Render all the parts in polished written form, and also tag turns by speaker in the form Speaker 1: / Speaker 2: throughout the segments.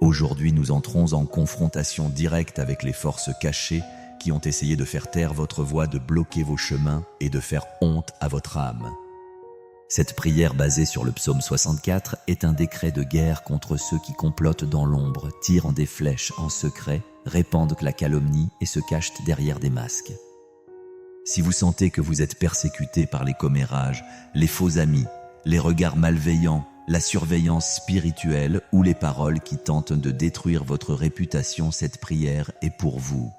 Speaker 1: Aujourd'hui, nous entrons en confrontation directe avec les forces cachées qui ont essayé de faire taire votre voix, de bloquer vos chemins et de faire honte à votre âme. Cette prière basée sur le psaume 64 est un décret de guerre contre ceux qui complotent dans l'ombre, tirent des flèches en secret, répandent la calomnie et se cachent derrière des masques. Si vous sentez que vous êtes persécuté par les commérages, les faux amis, les regards malveillants, la surveillance spirituelle ou les paroles qui tentent de détruire votre réputation, cette prière est pour vous.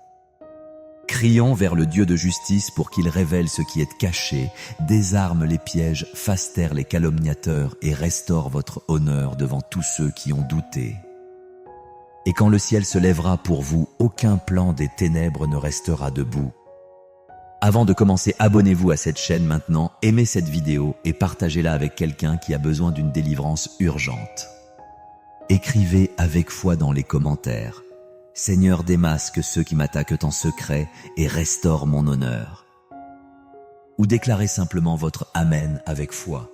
Speaker 1: Crions vers le Dieu de justice pour qu'il révèle ce qui est caché, désarme les pièges, fasse taire les calomniateurs et restaure votre honneur devant tous ceux qui ont douté. Et quand le ciel se lèvera pour vous, aucun plan des ténèbres ne restera debout. Avant de commencer, abonnez-vous à cette chaîne maintenant, aimez cette vidéo et partagez-la avec quelqu'un qui a besoin d'une délivrance urgente. Écrivez avec foi dans les commentaires « Seigneur, démasque ceux qui m'attaquent en secret et restaure mon honneur ». Ou déclarez simplement votre « Amen » avec foi.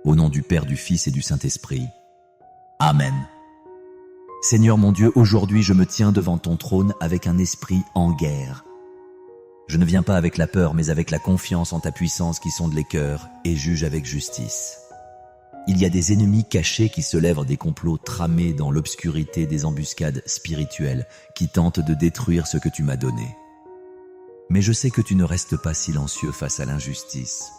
Speaker 1: Au nom du Père, du Fils et du Saint-Esprit. Amen. Seigneur mon Dieu, aujourd'hui je me tiens devant ton trône avec un esprit en guerre. Je ne viens pas avec la peur, mais avec la confiance en ta puissance qui sonde les cœurs et juge avec justice. Il y a des ennemis cachés qui se lèvent, des complots tramés dans l'obscurité, des embuscades spirituelles qui tentent de détruire ce que tu m'as donné. Mais je sais que tu ne restes pas silencieux face à l'injustice.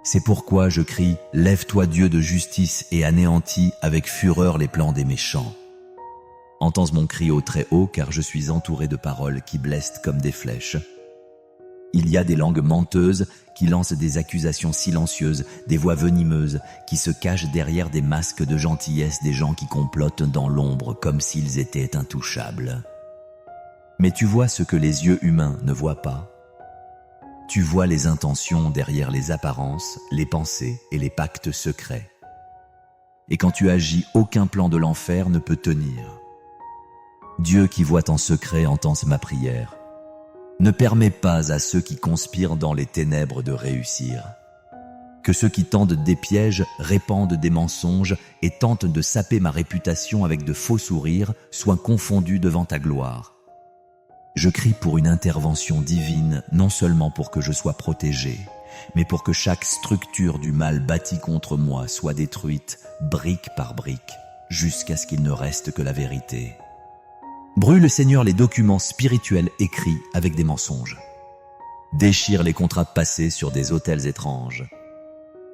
Speaker 1: C'est pourquoi je crie « Lève-toi Dieu de justice et anéantis avec fureur les plans des méchants ». Entends mon cri au très haut, car je suis entouré de paroles qui blessent comme des flèches. Il y a des langues menteuses qui lancent des accusations silencieuses, des voix venimeuses qui se cachent derrière des masques de gentillesse, des gens qui complotent dans l'ombre comme s'ils étaient intouchables. Mais tu vois ce que les yeux humains ne voient pas. Tu vois les intentions derrière les apparences, les pensées et les pactes secrets. Et quand tu agis, aucun plan de l'enfer ne peut tenir. Dieu qui voit en secret entend ma prière. Ne permets pas à ceux qui conspirent dans les ténèbres de réussir. Que ceux qui tendent des pièges, répandent des mensonges et tentent de saper ma réputation avec de faux sourires soient confondus devant ta gloire. Je crie pour une intervention divine, non seulement pour que je sois protégé, mais pour que chaque structure du mal bâtie contre moi soit détruite, brique par brique, jusqu'à ce qu'il ne reste que la vérité. Brûle, Seigneur, les documents spirituels écrits avec des mensonges. Déchire les contrats passés sur des autels étranges.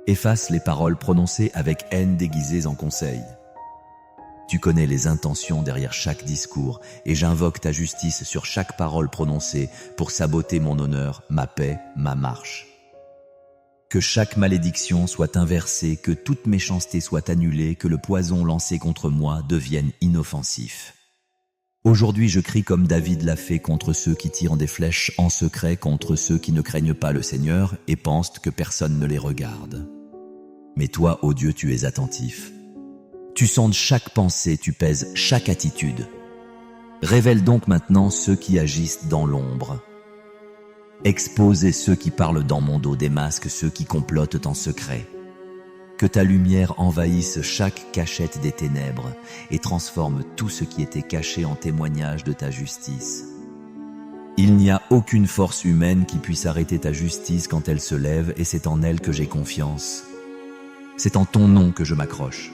Speaker 1: Efface les paroles prononcées avec haine déguisées en conseils. Tu connais les intentions derrière chaque discours et j'invoque ta justice sur chaque parole prononcée pour saboter mon honneur, ma paix, ma marche. Que chaque malédiction soit inversée, que toute méchanceté soit annulée, que le poison lancé contre moi devienne inoffensif. Aujourd'hui, je crie comme David l'a fait contre ceux qui tirent des flèches en secret, contre ceux qui ne craignent pas le Seigneur et pensent que personne ne les regarde. Mais toi, ô Dieu, tu es attentif. Tu sondes chaque pensée, tu pèses chaque attitude. Révèle donc maintenant ceux qui agissent dans l'ombre. Exposez ceux qui parlent dans mon dos, démasque ceux qui complotent en secret. Que ta lumière envahisse chaque cachette des ténèbres et transforme tout ce qui était caché en témoignage de ta justice. Il n'y a aucune force humaine qui puisse arrêter ta justice quand elle se lève et c'est en elle que j'ai confiance. C'est en ton nom que je m'accroche.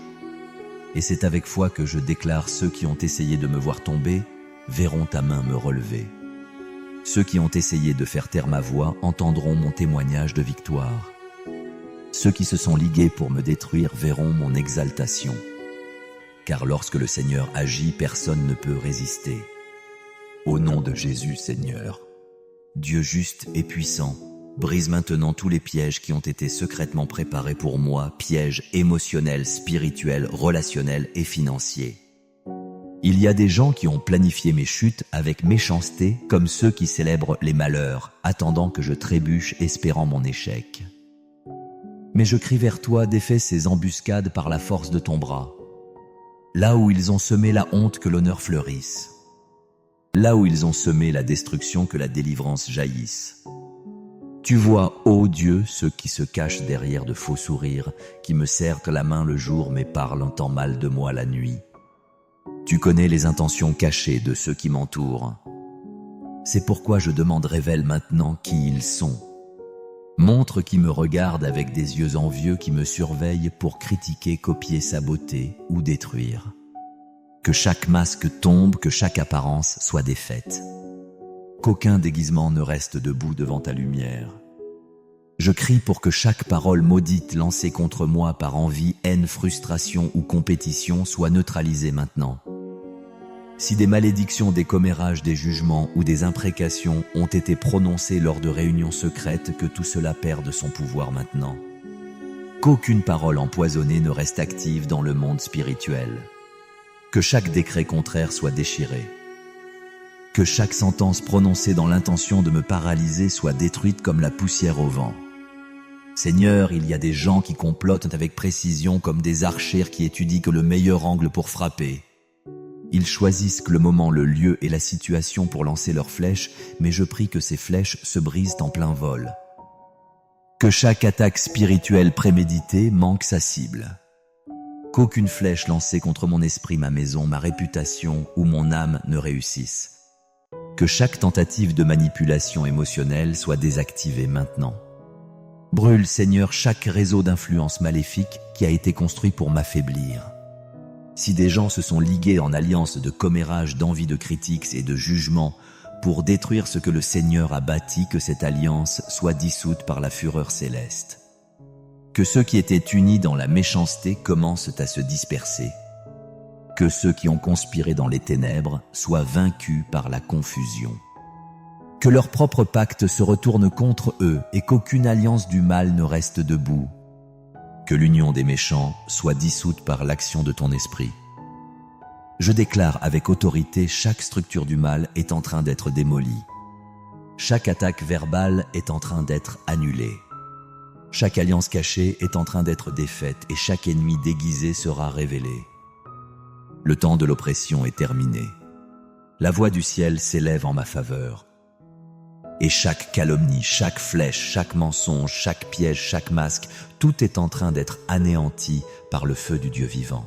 Speaker 1: Et c'est avec foi que je déclare ceux qui ont essayé de me voir tomber verront ta main me relever. Ceux qui ont essayé de faire taire ma voix entendront mon témoignage de victoire. Ceux qui se sont ligués pour me détruire verront mon exaltation. Car lorsque le Seigneur agit, personne ne peut résister. Au nom de Jésus, Seigneur, Dieu juste et puissant, brise maintenant tous les pièges qui ont été secrètement préparés pour moi, pièges émotionnels, spirituels, relationnels et financiers. Il y a des gens qui ont planifié mes chutes avec méchanceté, comme ceux qui célèbrent les malheurs, attendant que je trébuche, espérant mon échec. Mais je crie vers toi, défais ces embuscades par la force de ton bras. Là où ils ont semé la honte, que l'honneur fleurisse. Là où ils ont semé la destruction, que la délivrance jaillisse. Tu vois, ô Dieu, ceux qui se cachent derrière de faux sourires, qui me serrent la main le jour mais parlent en mal de moi la nuit. Tu connais les intentions cachées de ceux qui m'entourent. C'est pourquoi je demande révèle maintenant qui ils sont. Montre qui me regarde avec des yeux envieux qui me surveillent pour critiquer, copier, saboter ou détruire. Que chaque masque tombe, que chaque apparence soit défaite. Qu'aucun déguisement ne reste debout devant ta lumière. Je crie pour que chaque parole maudite lancée contre moi par envie, haine, frustration ou compétition soit neutralisée maintenant. Si des malédictions, des commérages, des jugements ou des imprécations ont été prononcées lors de réunions secrètes, que tout cela perde son pouvoir maintenant. Qu'aucune parole empoisonnée ne reste active dans le monde spirituel. Que chaque décret contraire soit déchiré. Que chaque sentence prononcée dans l'intention de me paralyser soit détruite comme la poussière au vent. Seigneur, il y a des gens qui complotent avec précision comme des archers qui étudient que le meilleur angle pour frapper. Ils choisissent que le moment, le lieu et la situation pour lancer leurs flèches, mais je prie que ces flèches se brisent en plein vol. Que chaque attaque spirituelle préméditée manque sa cible. Qu'aucune flèche lancée contre mon esprit, ma maison, ma réputation ou mon âme ne réussisse. Que chaque tentative de manipulation émotionnelle soit désactivée maintenant. Brûle, Seigneur, chaque réseau d'influence maléfique qui a été construit pour m'affaiblir. Si des gens se sont ligués en alliance de commérages, d'envie de critiques et de jugements pour détruire ce que le Seigneur a bâti, que cette alliance soit dissoute par la fureur céleste. Que ceux qui étaient unis dans la méchanceté commencent à se disperser. Que ceux qui ont conspiré dans les ténèbres soient vaincus par la confusion. Que leur propre pacte se retourne contre eux et qu'aucune alliance du mal ne reste debout. Que l'union des méchants soit dissoute par l'action de ton esprit. Je déclare avec autorité, chaque structure du mal est en train d'être démolie. Chaque attaque verbale est en train d'être annulée. Chaque alliance cachée est en train d'être défaite et chaque ennemi déguisé sera révélé. Le temps de l'oppression est terminé. La voix du ciel s'élève en ma faveur. Et chaque calomnie, chaque flèche, chaque mensonge, chaque piège, chaque masque, tout est en train d'être anéanti par le feu du Dieu vivant.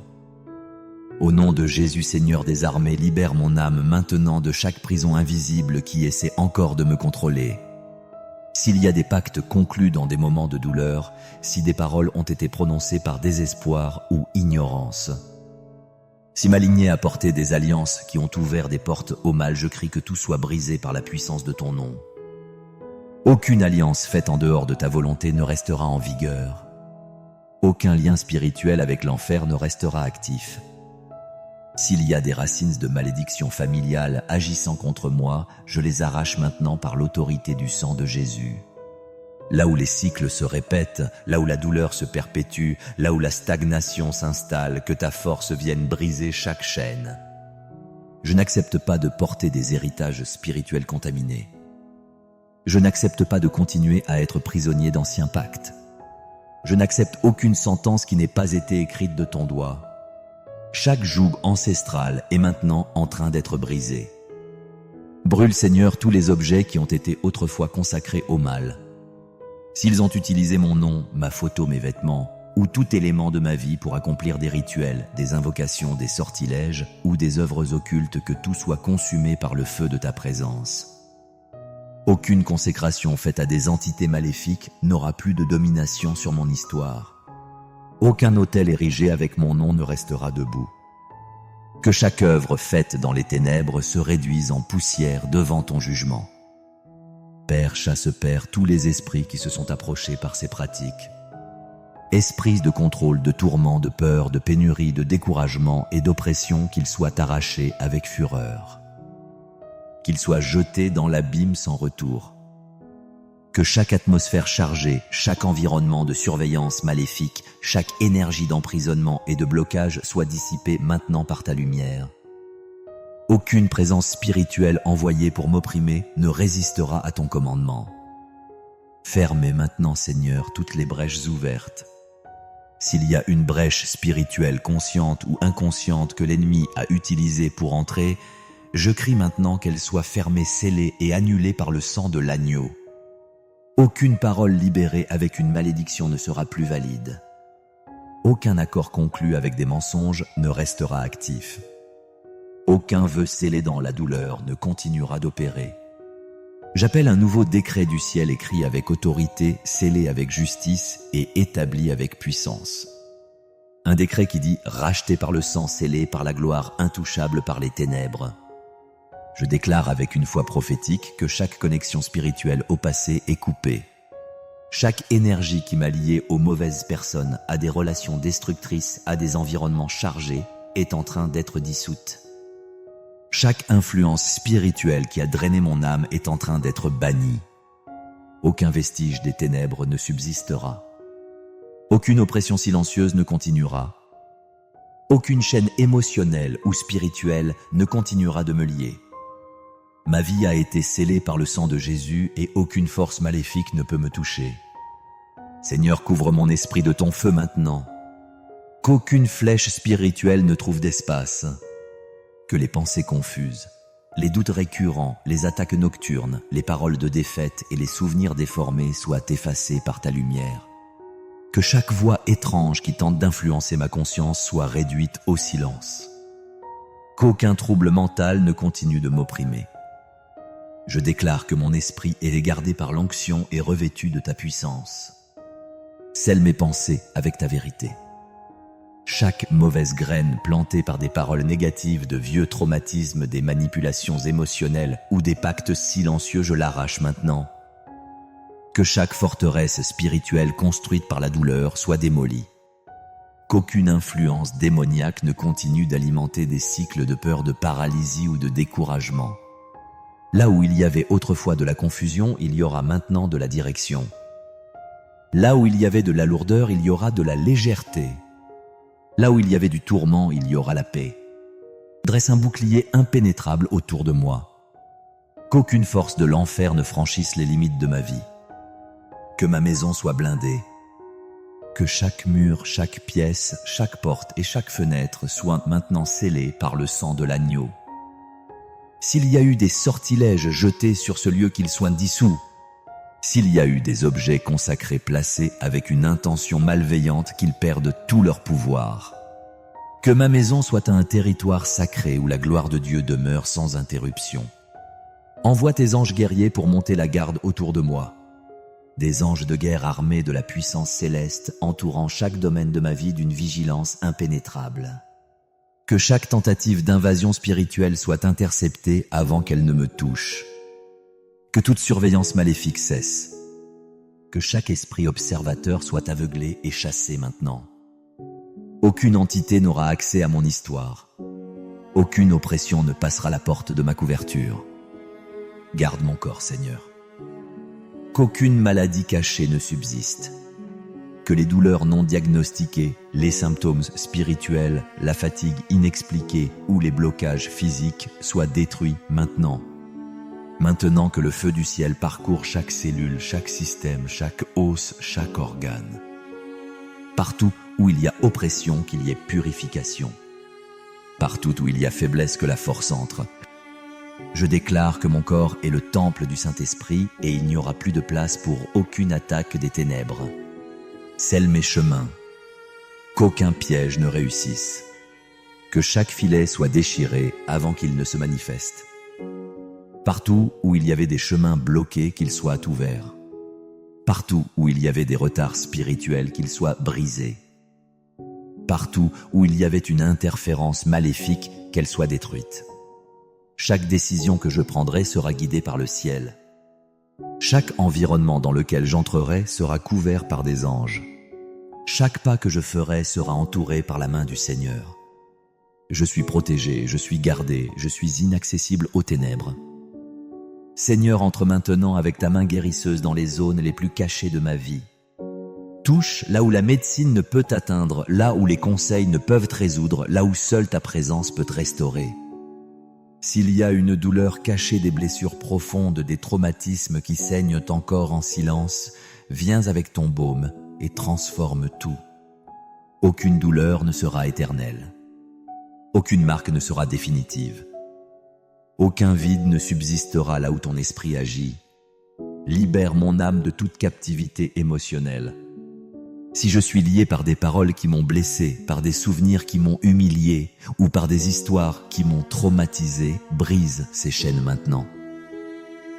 Speaker 1: Au nom de Jésus, Seigneur des armées, libère mon âme maintenant de chaque prison invisible qui essaie encore de me contrôler. S'il y a des pactes conclus dans des moments de douleur, si des paroles ont été prononcées par désespoir ou ignorance, si ma lignée a porté des alliances qui ont ouvert des portes au mal, je crie que tout soit brisé par la puissance de ton nom. Aucune alliance faite en dehors de ta volonté ne restera en vigueur. Aucun lien spirituel avec l'enfer ne restera actif. S'il y a des racines de malédiction familiale agissant contre moi, je les arrache maintenant par l'autorité du sang de Jésus. Là où les cycles se répètent, là où la douleur se perpétue, là où la stagnation s'installe, que ta force vienne briser chaque chaîne. Je n'accepte pas de porter des héritages spirituels contaminés. Je n'accepte pas de continuer à être prisonnier d'anciens pactes. Je n'accepte aucune sentence qui n'ait pas été écrite de ton doigt. Chaque joug ancestral est maintenant en train d'être brisé. Brûle, Seigneur, tous les objets qui ont été autrefois consacrés au mal. S'ils ont utilisé mon nom, ma photo, mes vêtements, ou tout élément de ma vie pour accomplir des rituels, des invocations, des sortilèges ou des œuvres occultes, que tout soit consumé par le feu de ta présence. Aucune consécration faite à des entités maléfiques n'aura plus de domination sur mon histoire. Aucun autel érigé avec mon nom ne restera debout. Que chaque œuvre faite dans les ténèbres se réduise en poussière devant ton jugement. Père, chasse, Père, tous les esprits qui se sont approchés par ces pratiques. Esprits de contrôle, de tourment, de peur, de pénurie, de découragement et d'oppression, qu'ils soient arrachés avec fureur. Qu'ils soient jetés dans l'abîme sans retour. Que chaque atmosphère chargée, chaque environnement de surveillance maléfique, chaque énergie d'emprisonnement et de blocage soit dissipée maintenant par ta lumière. Aucune présence spirituelle envoyée pour m'opprimer ne résistera à ton commandement. Fermez maintenant, Seigneur, toutes les brèches ouvertes. S'il y a une brèche spirituelle consciente ou inconsciente que l'ennemi a utilisée pour entrer, je crie maintenant qu'elle soit fermée, scellée et annulée par le sang de l'agneau. Aucune parole libérée avec une malédiction ne sera plus valide. Aucun accord conclu avec des mensonges ne restera actif. Aucun vœu scellé dans la douleur ne continuera d'opérer. J'appelle un nouveau décret du ciel écrit avec autorité, scellé avec justice et établi avec puissance. Un décret qui dit « racheté par le sang, scellé par la gloire, intouchable par les ténèbres ». Je déclare avec une foi prophétique que chaque connexion spirituelle au passé est coupée. Chaque énergie qui m'a lié aux mauvaises personnes, à des relations destructrices, à des environnements chargés, est en train d'être dissoute. Chaque influence spirituelle qui a drainé mon âme est en train d'être bannie. Aucun vestige des ténèbres ne subsistera. Aucune oppression silencieuse ne continuera. Aucune chaîne émotionnelle ou spirituelle ne continuera de me lier. Ma vie a été scellée par le sang de Jésus et aucune force maléfique ne peut me toucher. Seigneur, couvre mon esprit de ton feu maintenant. Qu'aucune flèche spirituelle ne trouve d'espace. Que les pensées confuses, les doutes récurrents, les attaques nocturnes, les paroles de défaite et les souvenirs déformés soient effacés par ta lumière. Que chaque voix étrange qui tente d'influencer ma conscience soit réduite au silence. Qu'aucun trouble mental ne continue de m'opprimer. Je déclare que mon esprit est gardé par l'onction et revêtu de ta puissance. Scelle mes pensées avec ta vérité. Chaque mauvaise graine plantée par des paroles négatives, de vieux traumatismes, des manipulations émotionnelles ou des pactes silencieux, je l'arrache maintenant. Que chaque forteresse spirituelle construite par la douleur soit démolie. Qu'aucune influence démoniaque ne continue d'alimenter des cycles de peur, de paralysie ou de découragement. Là où il y avait autrefois de la confusion, il y aura maintenant de la direction. Là où il y avait de la lourdeur, il y aura de la légèreté. Là où il y avait du tourment, il y aura la paix. Dresse un bouclier impénétrable autour de moi. Qu'aucune force de l'enfer ne franchisse les limites de ma vie. Que ma maison soit blindée. Que chaque mur, chaque pièce, chaque porte et chaque fenêtre soient maintenant scellés par le sang de l'agneau. S'il y a eu des sortilèges jetés sur ce lieu, qu'ils soient dissous. S'il y a eu des objets consacrés placés avec une intention malveillante, qu'ils perdent tout leur pouvoir. Que ma maison soit un territoire sacré où la gloire de Dieu demeure sans interruption. Envoie tes anges guerriers pour monter la garde autour de moi. Des anges de guerre armés de la puissance céleste entourant chaque domaine de ma vie d'une vigilance impénétrable. Que chaque tentative d'invasion spirituelle soit interceptée avant qu'elle ne me touche. Que toute surveillance maléfique cesse. Que chaque esprit observateur soit aveuglé et chassé maintenant. Aucune entité n'aura accès à mon histoire. Aucune oppression ne passera la porte de ma couverture. Garde mon corps, Seigneur. Qu'aucune maladie cachée ne subsiste. Que les douleurs non diagnostiquées, les symptômes spirituels, la fatigue inexpliquée ou les blocages physiques soient détruits maintenant. Maintenant que le feu du ciel parcourt chaque cellule, chaque système, chaque os, chaque organe. Partout où il y a oppression, qu'il y ait purification. Partout où il y a faiblesse, que la force entre. Je déclare que mon corps est le temple du Saint-Esprit et il n'y aura plus de place pour aucune attaque des ténèbres. Scelle mes chemins. Qu'aucun piège ne réussisse. Que chaque filet soit déchiré avant qu'il ne se manifeste. Partout où il y avait des chemins bloqués, qu'ils soient ouverts. Partout où il y avait des retards spirituels, qu'ils soient brisés. Partout où il y avait une interférence maléfique, qu'elle soit détruite. Chaque décision que je prendrai sera guidée par le ciel. Chaque environnement dans lequel j'entrerai sera couvert par des anges. Chaque pas que je ferai sera entouré par la main du Seigneur. Je suis protégé, je suis gardé, je suis inaccessible aux ténèbres. Seigneur, entre maintenant avec ta main guérisseuse dans les zones les plus cachées de ma vie. Touche là où la médecine ne peut atteindre, là où les conseils ne peuvent te résoudre, là où seule ta présence peut te restaurer. S'il y a une douleur cachée, des blessures profondes, des traumatismes qui saignent encore en silence, viens avec ton baume et transforme tout. Aucune douleur ne sera éternelle. Aucune marque ne sera définitive. Aucun vide ne subsistera là où ton esprit agit. Libère mon âme de toute captivité émotionnelle. Si je suis lié par des paroles qui m'ont blessé, par des souvenirs qui m'ont humilié, ou par des histoires qui m'ont traumatisé, brise ces chaînes maintenant.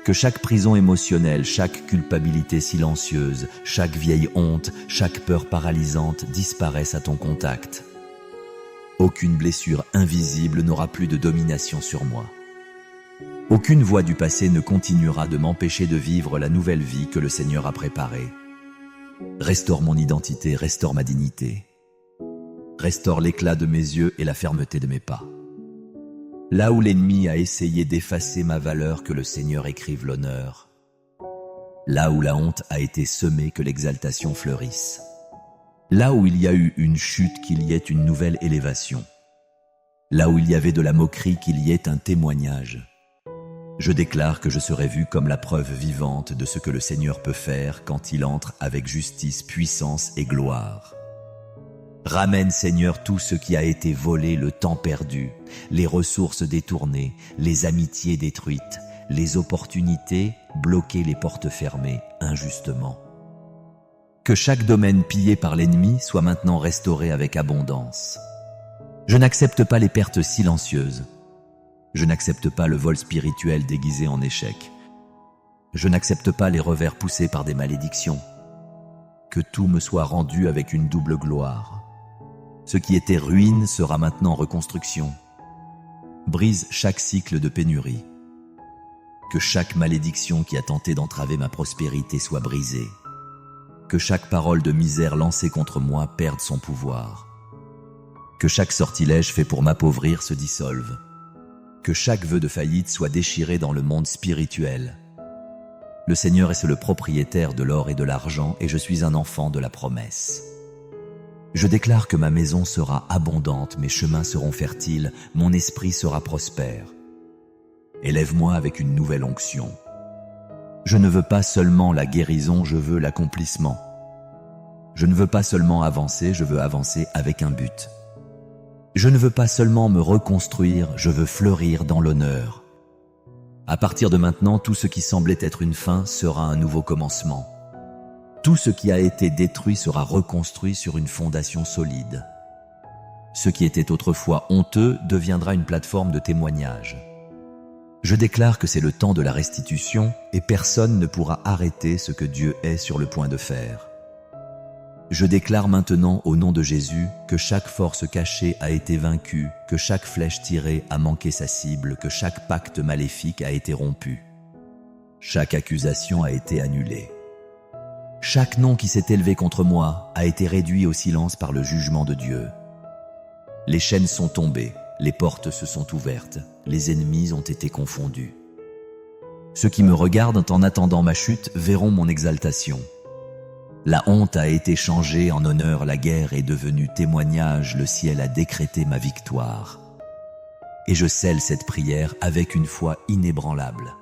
Speaker 1: Que chaque prison émotionnelle, chaque culpabilité silencieuse, chaque vieille honte, chaque peur paralysante disparaissent à ton contact. Aucune blessure invisible n'aura plus de domination sur moi. Aucune voix du passé ne continuera de m'empêcher de vivre la nouvelle vie que le Seigneur a préparée. Restaure mon identité, restaure ma dignité. Restaure l'éclat de mes yeux et la fermeté de mes pas. Là où l'ennemi a essayé d'effacer ma valeur, que le Seigneur écrive l'honneur. Là où la honte a été semée, que l'exaltation fleurisse. Là où il y a eu une chute, qu'il y ait une nouvelle élévation. Là où il y avait de la moquerie, qu'il y ait un témoignage. Je déclare que je serai vu comme la preuve vivante de ce que le Seigneur peut faire quand il entre avec justice, puissance et gloire. Ramène, Seigneur, tout ce qui a été volé, le temps perdu, les ressources détournées, les amitiés détruites, les opportunités bloquées, les portes fermées injustement. Que chaque domaine pillé par l'ennemi soit maintenant restauré avec abondance. Je n'accepte pas les pertes silencieuses. Je n'accepte pas le vol spirituel déguisé en échec. Je n'accepte pas les revers poussés par des malédictions. Que tout me soit rendu avec une double gloire. Ce qui était ruine sera maintenant reconstruction. Brise chaque cycle de pénurie. Que chaque malédiction qui a tenté d'entraver ma prospérité soit brisée. Que chaque parole de misère lancée contre moi perde son pouvoir. Que chaque sortilège fait pour m'appauvrir se dissolve. Que chaque vœu de faillite soit déchiré dans le monde spirituel. Le Seigneur est le propriétaire de l'or et de l'argent, et je suis un enfant de la promesse. Je déclare que ma maison sera abondante, mes chemins seront fertiles, mon esprit sera prospère. Élève-moi avec une nouvelle onction. Je ne veux pas seulement la guérison, je veux l'accomplissement. Je ne veux pas seulement avancer, je veux avancer avec un but. Je ne veux pas seulement me reconstruire, je veux fleurir dans l'honneur. À partir de maintenant, tout ce qui semblait être une fin sera un nouveau commencement. Tout ce qui a été détruit sera reconstruit sur une fondation solide. Ce qui était autrefois honteux deviendra une plateforme de témoignage. Je déclare que c'est le temps de la restitution et personne ne pourra arrêter ce que Dieu est sur le point de faire. Je déclare maintenant au nom de Jésus que chaque force cachée a été vaincue, que chaque flèche tirée a manqué sa cible, que chaque pacte maléfique a été rompu. Chaque accusation a été annulée. Chaque nom qui s'est élevé contre moi a été réduit au silence par le jugement de Dieu. Les chaînes sont tombées, les portes se sont ouvertes, les ennemis ont été confondus. Ceux qui me regardent en attendant ma chute verront mon exaltation. La honte a été changée en honneur, la guerre est devenue témoignage, le ciel a décrété ma victoire. Et je scelle cette prière avec une foi inébranlable.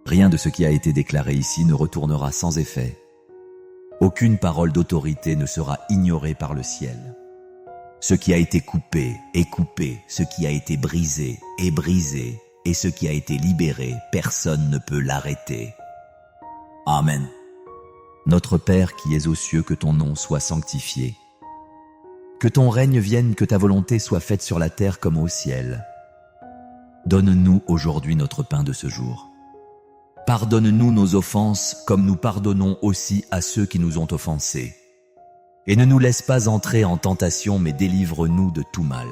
Speaker 1: Rien de ce qui a été déclaré ici ne retournera sans effet. Aucune parole d'autorité ne sera ignorée par le ciel. Ce qui a été coupé est coupé, ce qui a été brisé est brisé, et ce qui a été libéré, personne ne peut l'arrêter. Amen. Notre Père qui es aux cieux, que ton nom soit sanctifié. Que ton règne vienne, que ta volonté soit faite sur la terre comme au ciel. Donne-nous aujourd'hui notre pain de ce jour. Pardonne-nous nos offenses, comme nous pardonnons aussi à ceux qui nous ont offensés. Et ne nous laisse pas entrer en tentation, mais délivre-nous de tout mal.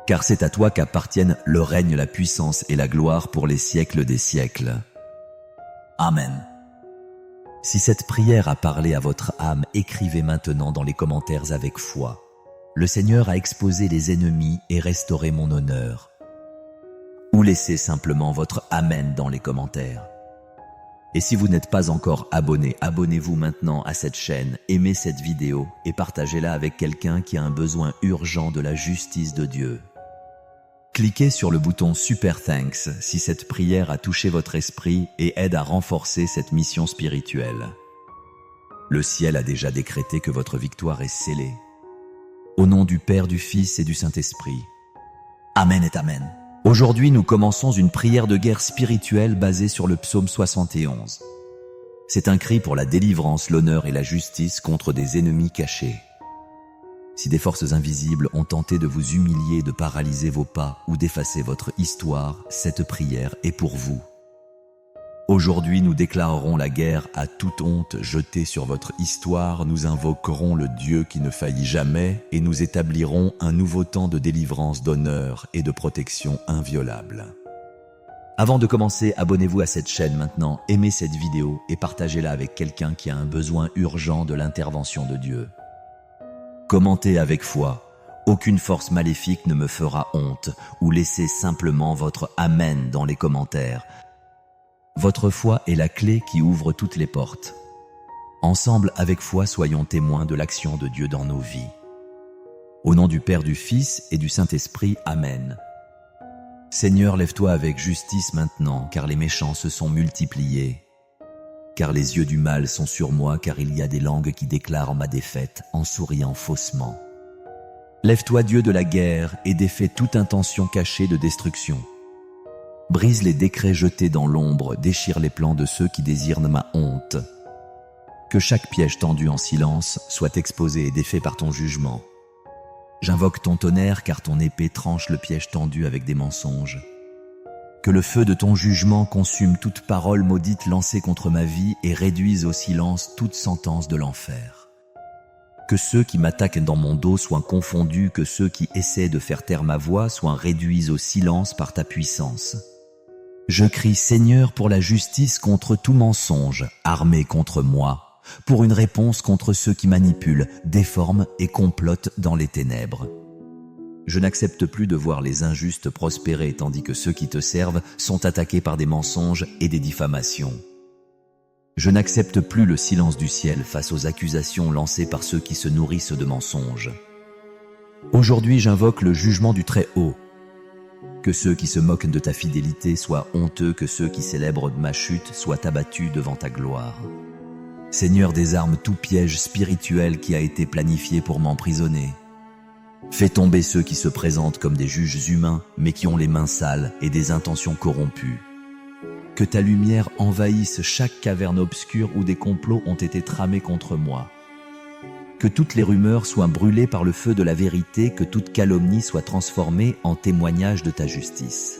Speaker 1: Car c'est à toi qu'appartiennent le règne, la puissance et la gloire pour les siècles des siècles. Amen. Si cette prière a parlé à votre âme, écrivez maintenant dans les commentaires avec foi. Le Seigneur a exposé les ennemis et restauré mon honneur. Ou laissez simplement votre Amen dans les commentaires. Et si vous n'êtes pas encore abonné, abonnez-vous maintenant à cette chaîne, aimez cette vidéo et partagez-la avec quelqu'un qui a un besoin urgent de la justice de Dieu. Cliquez sur le bouton Super Thanks si cette prière a touché votre esprit et aide à renforcer cette mission spirituelle. Le ciel a déjà décrété que votre victoire est scellée. Au nom du Père, du Fils et du Saint-Esprit. Amen et Amen. Aujourd'hui, nous commençons une prière de guerre spirituelle basée sur le psaume 71. C'est un cri pour la délivrance, l'honneur et la justice contre des ennemis cachés. Si des forces invisibles ont tenté de vous humilier, de paralyser vos pas ou d'effacer votre histoire, cette prière est pour vous. Aujourd'hui, nous déclarerons la guerre à toute honte jetée sur votre histoire, nous invoquerons le Dieu qui ne faillit jamais et nous établirons un nouveau temps de délivrance, d'honneur et de protection inviolable. Avant de commencer, abonnez-vous à cette chaîne maintenant, aimez cette vidéo et partagez-la avec quelqu'un qui a un besoin urgent de l'intervention de Dieu. Commentez avec foi. Aucune force maléfique ne me fera honte, ou laissez simplement votre Amen dans les commentaires. Votre foi est la clé qui ouvre toutes les portes. Ensemble, avec foi, soyons témoins de l'action de Dieu dans nos vies. Au nom du Père, du Fils et du Saint-Esprit, Amen. Seigneur, lève-toi avec justice maintenant, car les méchants se sont multipliés. Car les yeux du mal sont sur moi, car il y a des langues qui déclarent ma défaite en souriant faussement. Lève-toi, Dieu de la guerre, et défais toute intention cachée de destruction. Brise les décrets jetés dans l'ombre, déchire les plans de ceux qui désirent ma honte. Que chaque piège tendu en silence soit exposé et défait par ton jugement. J'invoque ton tonnerre, car ton épée tranche le piège tendu avec des mensonges. Que le feu de ton jugement consume toute parole maudite lancée contre ma vie et réduise au silence toute sentence de l'enfer. Que ceux qui m'attaquent dans mon dos soient confondus, que ceux qui essaient de faire taire ma voix soient réduits au silence par ta puissance. Je crie Seigneur pour la justice contre tout mensonge, armé contre moi, pour une réponse contre ceux qui manipulent, déforment et complotent dans les ténèbres. Je n'accepte plus de voir les injustes prospérer tandis que ceux qui te servent sont attaqués par des mensonges et des diffamations. Je n'accepte plus le silence du ciel face aux accusations lancées par ceux qui se nourrissent de mensonges. Aujourd'hui, j'invoque le jugement du Très-Haut. Que ceux qui se moquent de ta fidélité soient honteux, que ceux qui célèbrent ma chute soient abattus devant ta gloire. Seigneur, désarme tout piège spirituel qui a été planifié pour m'emprisonner. Fais tomber ceux qui se présentent comme des juges humains, mais qui ont les mains sales et des intentions corrompues. Que ta lumière envahisse chaque caverne obscure où des complots ont été tramés contre moi. Que toutes les rumeurs soient brûlées par le feu de la vérité, que toute calomnie soit transformée en témoignage de ta justice.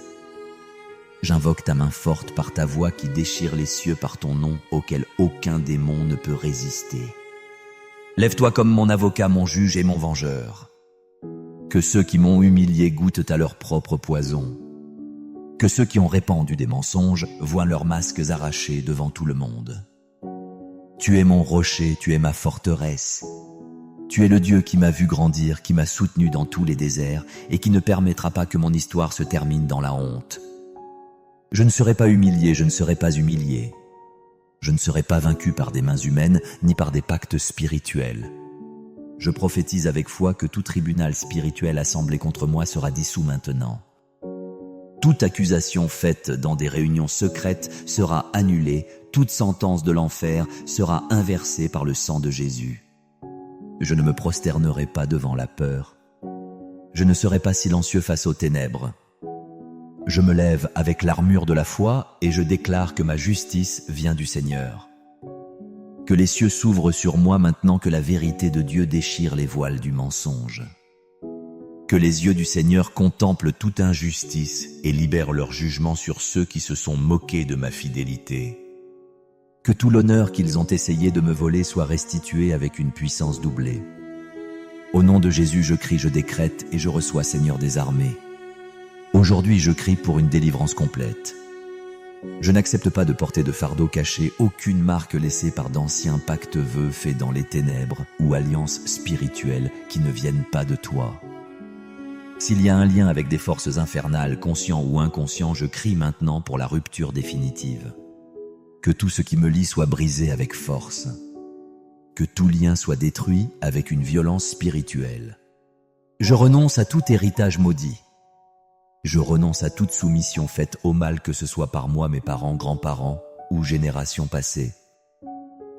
Speaker 1: J'invoque ta main forte par ta voix qui déchire les cieux par ton nom, auquel aucun démon ne peut résister. Lève-toi comme mon avocat, mon juge et mon vengeur. Que ceux qui m'ont humilié goûtent à leur propre poison. Que ceux qui ont répandu des mensonges voient leurs masques arrachés devant tout le monde. Tu es mon rocher, tu es ma forteresse. Tu es le Dieu qui m'a vu grandir, qui m'a soutenu dans tous les déserts et qui ne permettra pas que mon histoire se termine dans la honte. Je ne serai pas humilié, je ne serai pas humilié. Je ne serai pas vaincu par des mains humaines ni par des pactes spirituels. Je prophétise avec foi que tout tribunal spirituel assemblé contre moi sera dissous maintenant. Toute accusation faite dans des réunions secrètes sera annulée, toute sentence de l'enfer sera inversée par le sang de Jésus. Je ne me prosternerai pas devant la peur. Je ne serai pas silencieux face aux ténèbres. Je me lève avec l'armure de la foi et je déclare que ma justice vient du Seigneur. Que les cieux s'ouvrent sur moi maintenant que la vérité de Dieu déchire les voiles du mensonge. Que les yeux du Seigneur contemplent toute injustice et libèrent leur jugement sur ceux qui se sont moqués de ma fidélité. Que tout l'honneur qu'ils ont essayé de me voler soit restitué avec une puissance doublée. Au nom de Jésus, je crie, je décrète et je reçois, Seigneur des armées. Aujourd'hui, je crie pour une délivrance complète. Je n'accepte pas de porter de fardeau caché, aucune marque laissée par d'anciens pactes-vœux faits dans les ténèbres ou alliances spirituelles qui ne viennent pas de toi. S'il y a un lien avec des forces infernales, conscients ou inconscients, je crie maintenant pour la rupture définitive. Que tout ce qui me lie soit brisé avec force. Que tout lien soit détruit avec une violence spirituelle. Je renonce à tout héritage maudit. Je renonce à toute soumission faite au mal, que ce soit par moi, mes parents, grands-parents ou générations passées.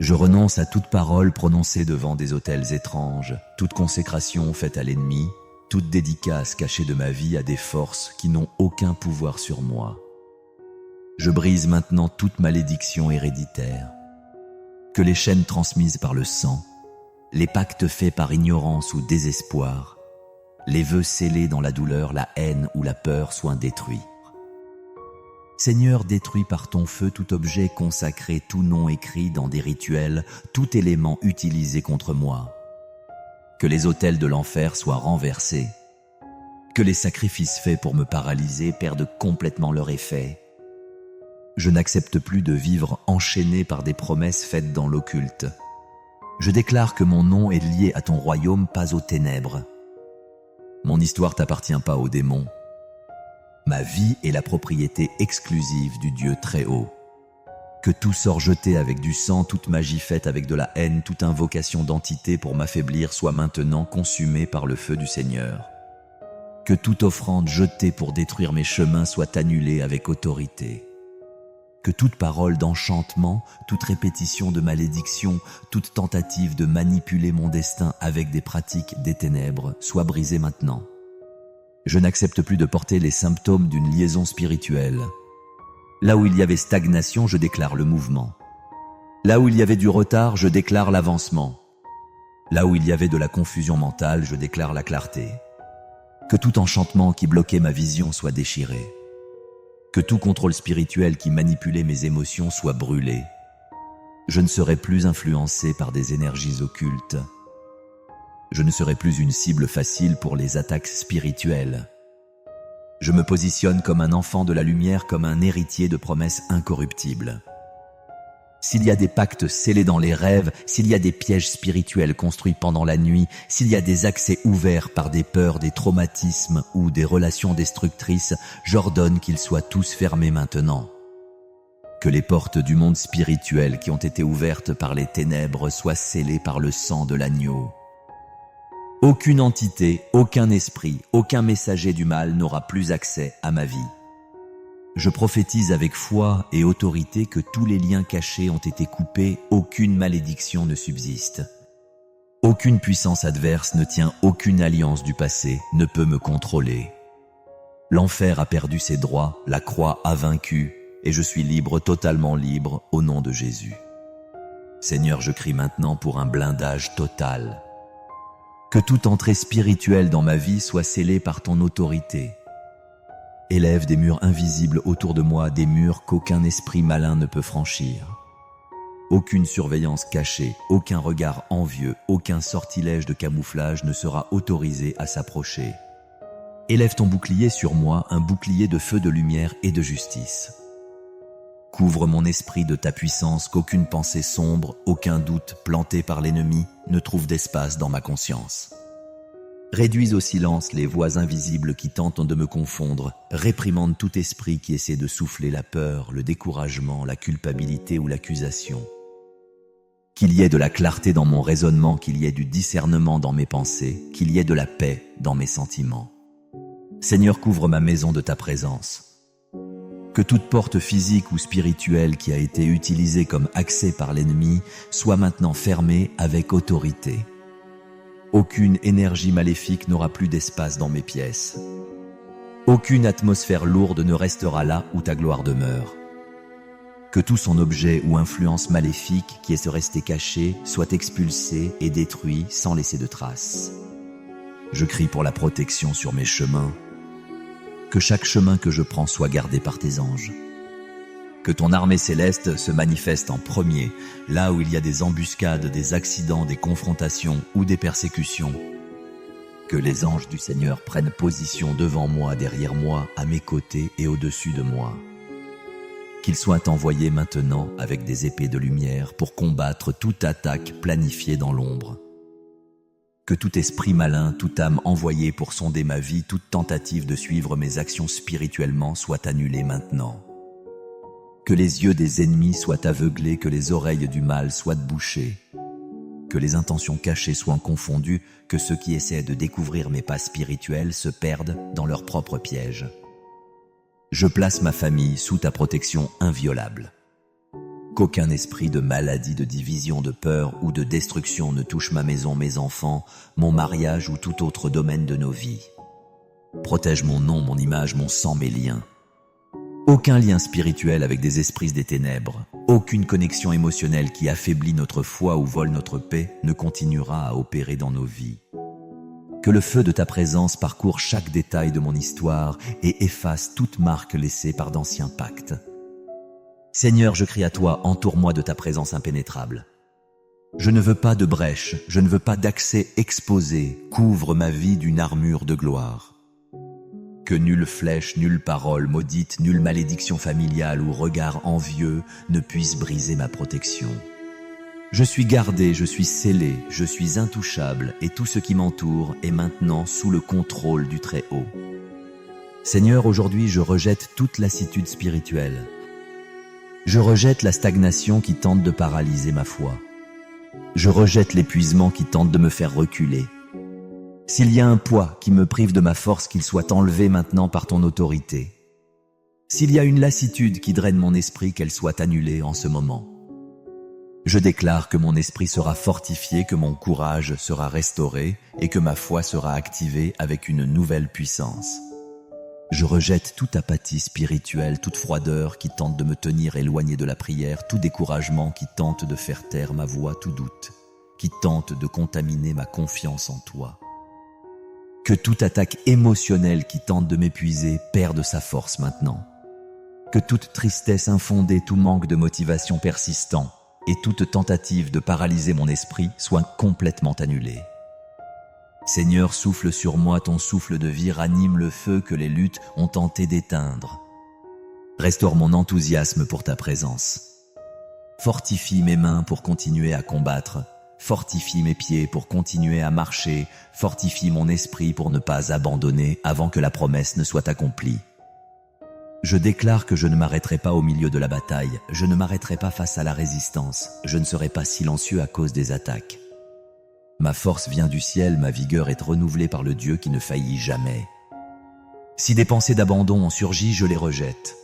Speaker 1: Je renonce à toute parole prononcée devant des autels étranges, toute consécration faite à l'ennemi, toute dédicace cachée de ma vie à des forces qui n'ont aucun pouvoir sur moi. Je brise maintenant toute malédiction héréditaire. que les chaînes transmises par le sang, les pactes faits par ignorance ou désespoir, les vœux scellés dans la douleur, la haine ou la peur soient détruits. Seigneur, détruis par ton feu tout objet consacré, tout nom écrit dans des rituels, tout élément utilisé contre moi. Que les autels de l'enfer soient renversés, que les sacrifices faits pour me paralyser perdent complètement leur effet. Je n'accepte plus de vivre enchaîné par des promesses faites dans l'occulte. Je déclare que mon nom est lié à ton royaume, pas aux ténèbres. Mon histoire t'appartient pas aux démons. Ma vie est la propriété exclusive du Dieu très haut. Que tout sort jeté avec du sang, toute magie faite avec de la haine, toute invocation d'entité pour m'affaiblir soit maintenant consumée par le feu du Seigneur. Que toute offrande jetée pour détruire mes chemins soit annulée avec autorité. Que toute parole d'enchantement, toute répétition de malédiction, toute tentative de manipuler mon destin avec des pratiques des ténèbres soit brisée maintenant. Je n'accepte plus de porter les symptômes d'une liaison spirituelle. Là où il y avait stagnation, je déclare le mouvement. Là où il y avait du retard, je déclare l'avancement. Là où il y avait de la confusion mentale, je déclare la clarté. Que tout enchantement qui bloquait ma vision soit déchiré. Que tout contrôle spirituel qui manipulait mes émotions soit brûlé. Je ne serai plus influencé par des énergies occultes. Je ne serai plus une cible facile pour les attaques spirituelles. Je me positionne comme un enfant de la lumière, comme un héritier de promesses incorruptibles. S'il y a des pactes scellés dans les rêves, s'il y a des pièges spirituels construits pendant la nuit, s'il y a des accès ouverts par des peurs, des traumatismes ou des relations destructrices, j'ordonne qu'ils soient tous fermés maintenant. Que les portes du monde spirituel qui ont été ouvertes par les ténèbres soient scellées par le sang de l'agneau. Aucune entité, aucun esprit, aucun messager du mal n'aura plus accès à ma vie. Je prophétise avec foi et autorité que tous les liens cachés ont été coupés, aucune malédiction ne subsiste. Aucune puissance adverse ne tient, aucune alliance du passé ne peut me contrôler. L'enfer a perdu ses droits, la croix a vaincu, et je suis libre, totalement libre, au nom de Jésus. Seigneur, je crie maintenant pour un blindage total. Que toute entrée spirituelle dans ma vie soit scellée par ton autorité. Élève des murs invisibles autour de moi, des murs qu'aucun esprit malin ne peut franchir. Aucune surveillance cachée, aucun regard envieux, aucun sortilège de camouflage ne sera autorisé à s'approcher. Élève ton bouclier sur moi, un bouclier de feu, de lumière et de justice. Couvre mon esprit de ta puissance, qu'aucune pensée sombre, aucun doute planté par l'ennemi ne trouve d'espace dans ma conscience. Réduis au silence les voix invisibles qui tentent de me confondre, réprimande tout esprit qui essaie de souffler la peur, le découragement, la culpabilité ou l'accusation. Qu'il y ait de la clarté dans mon raisonnement, qu'il y ait du discernement dans mes pensées, qu'il y ait de la paix dans mes sentiments. Seigneur, couvre ma maison de ta présence. Que toute porte physique ou spirituelle qui a été utilisée comme accès par l'ennemi soit maintenant fermée avec autorité. Aucune énergie maléfique n'aura plus d'espace dans mes pièces. Aucune atmosphère lourde ne restera là où ta gloire demeure. Que tout son objet ou influence maléfique qui est resté caché soit expulsé et détruit sans laisser de traces. Je crie pour la protection sur mes chemins. Que chaque chemin que je prends soit gardé par tes anges. Que ton armée céleste se manifeste en premier, là où il y a des embuscades, des accidents, des confrontations ou des persécutions. Que les anges du Seigneur prennent position devant moi, derrière moi, à mes côtés et au-dessus de moi. Qu'ils soient envoyés maintenant avec des épées de lumière pour combattre toute attaque planifiée dans l'ombre. Que tout esprit malin, toute âme envoyée pour sonder ma vie, toute tentative de suivre mes actions spirituellement soit annulée maintenant. Que les yeux des ennemis soient aveuglés, que les oreilles du mal soient bouchées. Que les intentions cachées soient confondues, que ceux qui essaient de découvrir mes pas spirituels se perdent dans leurs propres pièges. Je place ma famille sous ta protection inviolable. Qu'aucun esprit de maladie, de division, de peur ou de destruction ne touche ma maison, mes enfants, mon mariage ou tout autre domaine de nos vies. Protège mon nom, mon image, mon sang, mes liens. Aucun lien spirituel avec des esprits des ténèbres, Aucune connexion émotionnelle qui affaiblit notre foi ou vole notre paix ne continuera à opérer dans nos vies. Que le feu de ta présence parcourt chaque détail de mon histoire et efface toute marque laissée par d'anciens pactes. Seigneur, je crie à toi, entoure-moi de ta présence impénétrable. Je ne veux pas de brèche, je ne veux pas d'accès exposé, couvre ma vie d'une armure de gloire. Que nulle flèche, nulle parole maudite, nulle malédiction familiale ou regard envieux ne puisse briser ma protection. Je suis gardé, je suis scellé, je suis intouchable et tout ce qui m'entoure est maintenant sous le contrôle du Très-Haut. Seigneur, aujourd'hui je rejette toute lassitude spirituelle. Je rejette la stagnation qui tente de paralyser ma foi. Je rejette l'épuisement qui tente de me faire reculer. S'il y a un poids qui me prive de ma force, qu'il soit enlevé maintenant par ton autorité. S'il y a une lassitude qui draine mon esprit, qu'elle soit annulée en ce moment. Je déclare que mon esprit sera fortifié, que mon courage sera restauré et que ma foi sera activée avec une nouvelle puissance. Je rejette toute apathie spirituelle, toute froideur qui tente de me tenir éloigné de la prière, tout découragement qui tente de faire taire ma voix, tout doute qui tente de contaminer ma confiance en toi. Que toute attaque émotionnelle qui tente de m'épuiser perde sa force maintenant. Que toute tristesse infondée, tout manque de motivation persistant et toute tentative de paralyser mon esprit soit complètement annulée. Seigneur, souffle sur moi ton souffle de vie, ranime le feu que les luttes ont tenté d'éteindre. Restaure mon enthousiasme pour ta présence. Fortifie mes mains pour continuer à combattre. Fortifie mes pieds pour continuer à marcher, fortifie mon esprit pour ne pas abandonner avant que la promesse ne soit accomplie. Je déclare que je ne m'arrêterai pas au milieu de la bataille, je ne m'arrêterai pas face à la résistance, je ne serai pas silencieux à cause des attaques. Ma force vient du ciel, ma vigueur est renouvelée par le Dieu qui ne faillit jamais. Si des pensées d'abandon ont surgi, je les rejette.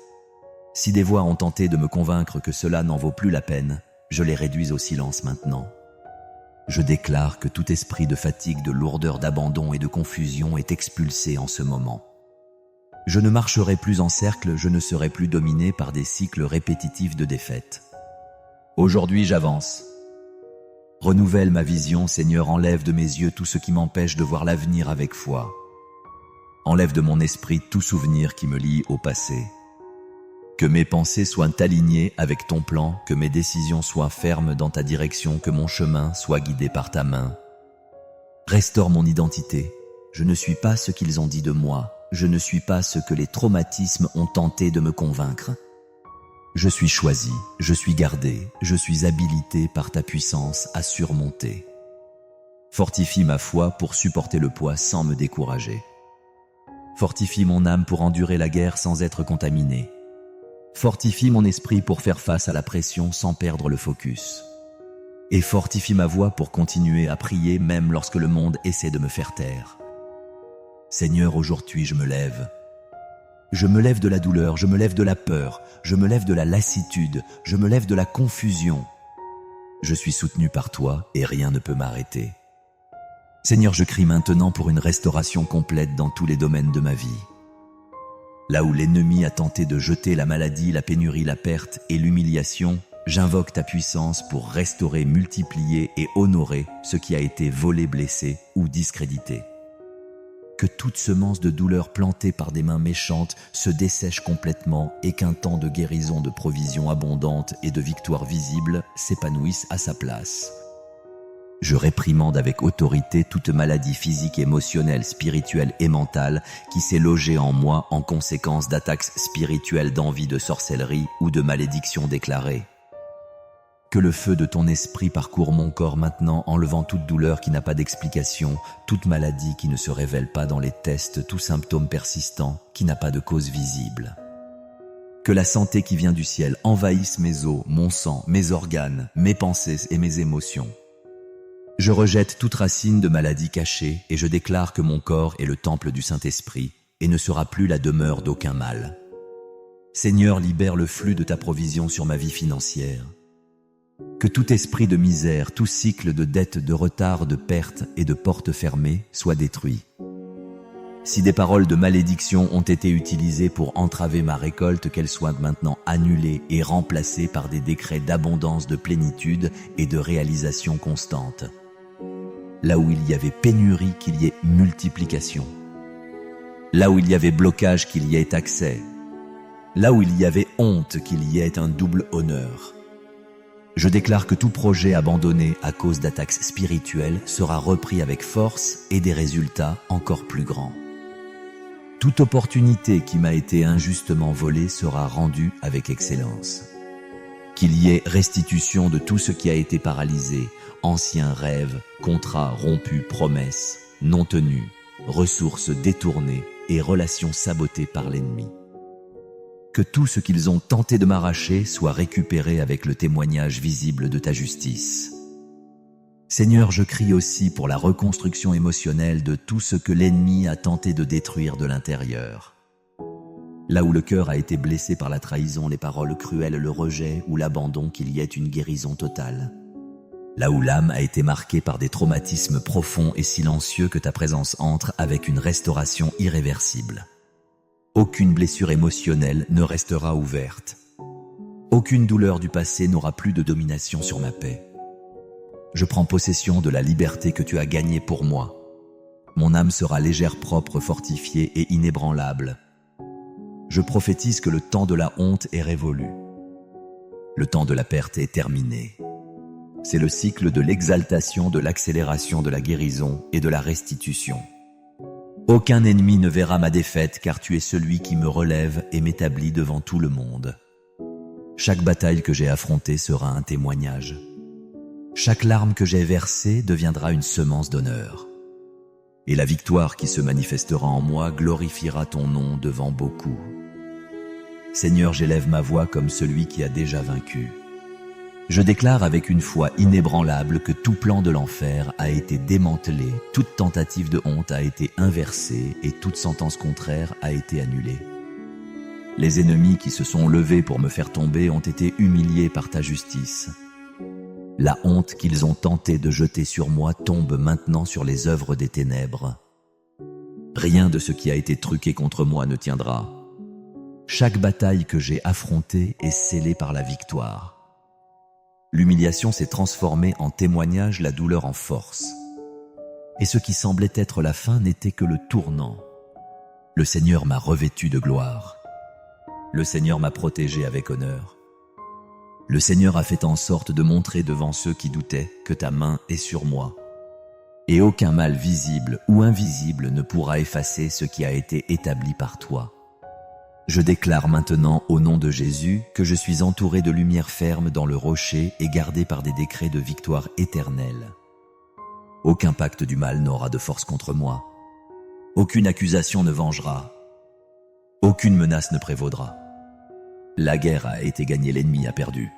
Speaker 1: Si des voix ont tenté de me convaincre que cela n'en vaut plus la peine, je les réduis au silence maintenant. Je déclare que tout esprit de fatigue, de lourdeur, d'abandon et de confusion est expulsé en ce moment. Je ne marcherai plus en cercle, je ne serai plus dominé par des cycles répétitifs de défaite. Aujourd'hui, j'avance. Renouvelle ma vision, Seigneur, enlève de mes yeux tout ce qui m'empêche de voir l'avenir avec foi. Enlève de mon esprit tout souvenir qui me lie au passé. Que mes pensées soient alignées avec ton plan, que mes décisions soient fermes dans ta direction, que mon chemin soit guidé par ta main. Restaure mon identité. Je ne suis pas ce qu'ils ont dit de moi. Je ne suis pas ce que les traumatismes ont tenté de me convaincre. Je suis choisi, je suis gardé, je suis habilité par ta puissance à surmonter. Fortifie ma foi pour supporter le poids sans me décourager. Fortifie mon âme pour endurer la guerre sans être contaminé. Fortifie mon esprit pour faire face à la pression sans perdre le focus. Et fortifie ma voix pour continuer à prier même lorsque le monde essaie de me faire taire. Seigneur, aujourd'hui je me lève. Je me lève de la douleur, je me lève de la peur, je me lève de la lassitude, je me lève de la confusion. Je suis soutenu par toi et rien ne peut m'arrêter. Seigneur, je crie maintenant pour une restauration complète dans tous les domaines de ma vie. Là où l'ennemi a tenté de jeter la maladie, la pénurie, la perte et l'humiliation, j'invoque ta puissance pour restaurer, multiplier et honorer ce qui a été volé, blessé ou discrédité. Que toute semence de douleur plantée par des mains méchantes se dessèche complètement et qu'un temps de guérison, de provision abondante et de victoire visible s'épanouisse à sa place. Je réprimande avec autorité toute maladie physique, émotionnelle, spirituelle et mentale qui s'est logée en moi en conséquence d'attaques spirituelles, d'envie, de sorcellerie ou de malédiction déclarée. Que le feu de ton esprit parcourt mon corps maintenant, enlevant toute douleur qui n'a pas d'explication, toute maladie qui ne se révèle pas dans les tests, tout symptôme persistant qui n'a pas de cause visible. Que la santé qui vient du ciel envahisse mes os, mon sang, mes organes, mes pensées et mes émotions. Je rejette toute racine de maladie cachée et je déclare que mon corps est le temple du Saint-Esprit et ne sera plus la demeure d'aucun mal. Seigneur, libère le flux de ta provision sur ma vie financière. Que tout esprit de misère, tout cycle de dette, de retard, de perte et de portes fermées soit détruit. Si des paroles de malédiction ont été utilisées pour entraver ma récolte, qu'elles soient maintenant annulées et remplacées par des décrets d'abondance, de plénitude et de réalisation constante. Là où il y avait pénurie, qu'il y ait multiplication. Là où il y avait blocage, qu'il y ait accès. Là où il y avait honte, qu'il y ait un double honneur. Je déclare que tout projet abandonné à cause d'attaques spirituelles sera repris avec force et des résultats encore plus grands. Toute opportunité qui m'a été injustement volée sera rendue avec excellence. Qu'il y ait restitution de tout ce qui a été paralysé, anciens rêves, contrats rompus, promesses non tenues, ressources détournées et relations sabotées par l'ennemi. Que tout ce qu'ils ont tenté de m'arracher soit récupéré avec le témoignage visible de ta justice. Seigneur, je crie aussi pour la reconstruction émotionnelle de tout ce que l'ennemi a tenté de détruire de l'intérieur. Là où le cœur a été blessé par la trahison, les paroles cruelles, le rejet ou l'abandon, qu'il y ait une guérison totale. Là où l'âme a été marquée par des traumatismes profonds et silencieux, que ta présence entre avec une restauration irréversible. Aucune blessure émotionnelle ne restera ouverte. Aucune douleur du passé n'aura plus de domination sur ma paix. Je prends possession de la liberté que tu as gagnée pour moi. Mon âme sera légère, propre, fortifiée et inébranlable. Je prophétise que le temps de la honte est révolu. Le temps de la perte est terminé. C'est le cycle de l'exaltation, de l'accélération, de la guérison et de la restitution. Aucun ennemi ne verra ma défaite, car tu es celui qui me relève et m'établit devant tout le monde. Chaque bataille que j'ai affrontée sera un témoignage. Chaque larme que j'ai versée deviendra une semence d'honneur. Et la victoire qui se manifestera en moi glorifiera ton nom devant beaucoup. Seigneur, j'élève ma voix comme celui qui a déjà vaincu. Je déclare avec une foi inébranlable que tout plan de l'enfer a été démantelé, toute tentative de honte a été inversée et toute sentence contraire a été annulée. Les ennemis qui se sont levés pour me faire tomber ont été humiliés par ta justice. La honte qu'ils ont tenté de jeter sur moi tombe maintenant sur les œuvres des ténèbres. Rien de ce qui a été truqué contre moi ne tiendra. Chaque bataille que j'ai affrontée est scellée par la victoire. L'humiliation s'est transformée en témoignage, la douleur en force. Et ce qui semblait être la fin n'était que le tournant. Le Seigneur m'a revêtu de gloire. Le Seigneur m'a protégé avec honneur. Le Seigneur a fait en sorte de montrer devant ceux qui doutaient que ta main est sur moi. Et aucun mal visible ou invisible ne pourra effacer ce qui a été établi par toi. Je déclare maintenant au nom de Jésus que je suis entouré de lumière ferme dans le rocher et gardé par des décrets de victoire éternelle. Aucun pacte du mal n'aura de force contre moi. Aucune accusation ne vengera. Aucune menace ne prévaudra. La guerre a été gagnée, l'ennemi a perdu.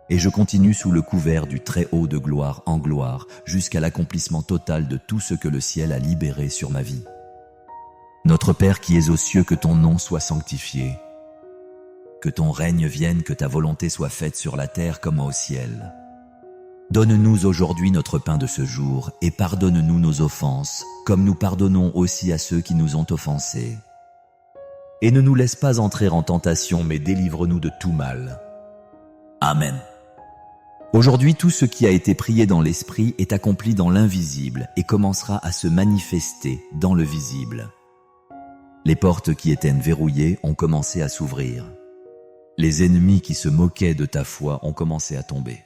Speaker 1: Et je continue sous le couvert du Très-Haut de gloire en gloire jusqu'à l'accomplissement total de tout ce que le ciel a libéré sur ma vie. Notre Père qui es aux cieux, que ton nom soit sanctifié. Que ton règne vienne, que ta volonté soit faite sur la terre comme au ciel. Donne-nous aujourd'hui notre pain de ce jour et pardonne-nous nos offenses, comme nous pardonnons aussi à ceux qui nous ont offensés. Et ne nous laisse pas entrer en tentation, mais délivre-nous de tout mal. Amen. Aujourd'hui, tout ce qui a été prié dans l'esprit est accompli dans l'invisible et commencera à se manifester dans le visible. Les portes qui étaient verrouillées ont commencé à s'ouvrir. Les ennemis qui se moquaient de ta foi ont commencé à tomber.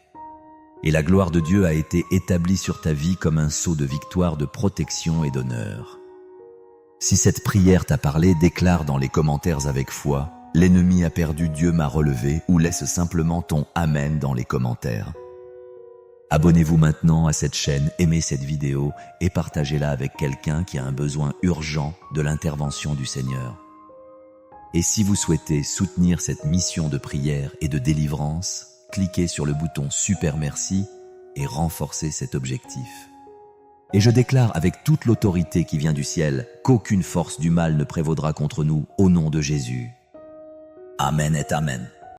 Speaker 1: Et la gloire de Dieu a été établie sur ta vie comme un sceau de victoire, de protection et d'honneur. Si cette prière t'a parlé, déclare dans les commentaires avec foi « L'ennemi a perdu, Dieu m'a relevé » ou laisse simplement ton « Amen » dans les commentaires. Abonnez-vous maintenant à cette chaîne, aimez cette vidéo et partagez-la avec quelqu'un qui a un besoin urgent de l'intervention du Seigneur. Et si vous souhaitez soutenir cette mission de prière et de délivrance, cliquez sur le bouton « Super merci » et renforcez cet objectif. Et je déclare avec toute l'autorité qui vient du ciel qu'aucune force du mal ne prévaudra contre nous au nom de Jésus. Amen et Amen.